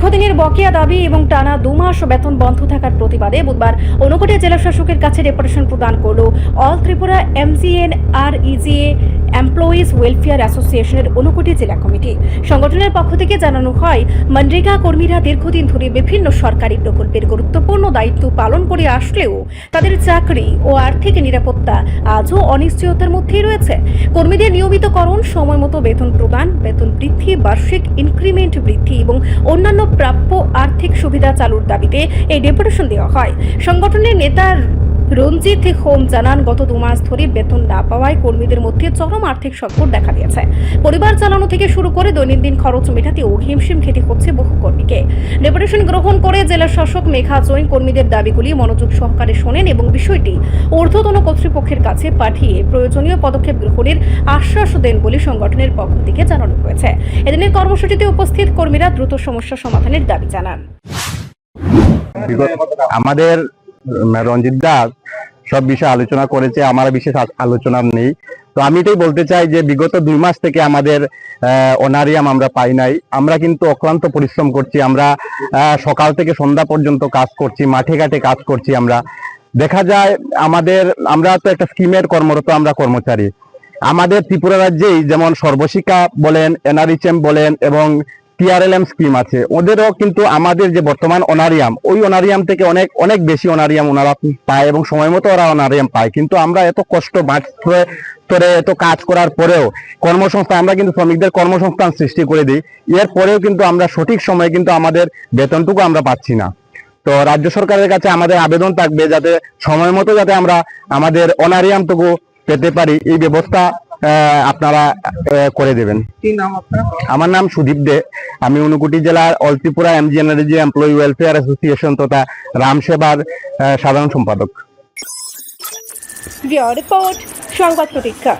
দীর্ঘদিনের বকেয়া দাবি এবং টানা 2 মাস বেতন বন্ধ থাকার প্রতিবাদে বুধবার ঊনকোটি জেলা শাসকের কাছে ডেপুটেশন প্রদান করল all Tripura MGNREGA employees welfare অ্যাসোসিয়েশনের ঊনকোটি জেলা কমিটি। সংগঠনের পক্ষ থেকে জানানো হয়, মনরেগা কর্মীরা দীর্ঘদিন ধরে বিভিন্ন সরকারি প্রকল্পের গুরুত্বপূর্ণ দায়িত্ব পালন করে আসলেও তাদের চাকরি ও আর্থিক নিরাপত্তা আজও অনিশ্চয়তার মধ্যেই রয়েছে। কর্মীদের নিয়মিতকরণ, সময়মতো বেতন প্রদান, বেতন বৃদ্ধি, বার্ষিক ইনক্রিমেন্ট বৃদ্ধি এবং অন্যান্য প্রাপ্য আর্থিক সুবিধা চালুর দাবিতে এই ডেপুটেশন দেওয়া হয়। সংগঠনের নেতা রঞ্জিত হোম জানান, গত 2 মাস ধরে বেতন না পাওয়ায় কর্মীদের মধ্যে চরম আর্থিক সংকট দেখা দিয়েছে। পরিবার চালানো থেকে শুরু করে দৈনন্দিন খরচ মেটাতেও হিমশিম খেতে হচ্ছে বহু কর্মীকে। ডেপুটেশন গ্রহণ করে জেলা শাসক মেঘা জৈন কর্মীদের দাবিগুলি মনোযোগ সহকারে শোনেন এবং বিষয়টি ঊর্ধ্বতন কর্তৃপক্ষের কাছে পাঠিয়ে প্রয়োজনীয় পদক্ষেপ গ্রহণের আশ্বাস দেন বলে সংগঠনের পক্ষ থেকে জানানো হয়েছে। এদিনের কর্মসূচিতে উপস্থিত কর্মীরা দ্রুত সমস্যা সমাধানের দাবি জানান। আমাদের রঞ্জিত দাস সব বিষয়ে আলোচনা করেছে, আমার বিশেষ আলোচনা নেই। তো আমি এটাই বলতে চাই যে বিগত 2 মাস থেকে আমাদের অনারিয়াম আমরা পাই নাই। আমরা কিন্তু অক্লান্ত পরিশ্রম করছি, আমরা সকাল থেকে সন্ধ্যা পর্যন্ত কাজ করছি, মাঠে ঘাটে কাজ করছি। আমরা দেখা যায় আমরা তো একটা স্কিমের কর্মরত আমরা কর্মচারী। আমাদের ত্রিপুরা রাজ্যেই যেমন সর্বশিক্ষা বলেন, NRHM বলেন এবং TRLM স্কিম আছে, ওদেরও কিন্তু আমাদের যে বর্তমান অনারিয়াম, ওই অনারিয়াম থেকে অনেক অনেক বেশি অনারিয়াম ওনারা পায় এবং সময় মতো ওরা অনারিয়াম পায়। কিন্তু আমরা এত কষ্ট করে এত কাজ করার পরেও কর্মসংস্থান, আমরা কিন্তু শ্রমিকদের কর্মসংস্থান সৃষ্টি করে দিই, এর পরেও কিন্তু আমরা সঠিক সময়ে কিন্তু আমাদের বেতনটুকু আমরা পাচ্ছি না। তো রাজ্য সরকারের কাছে আমাদের আবেদন থাকবে যাতে সময় মতো যাতে আমরা আমাদের অনারিয়ামটুকু পেতে পারি, এই ব্যবস্থা আপনারা করে দেবেন। আমার নাম সুদীপ দে, আমি ঊনকোটি জেলার all Tripura MGNREGA employee welfare association তথা রামসেবার সাধারণ সম্পাদক। রিপোর্ট সংবাদ প্রতীক্ষা।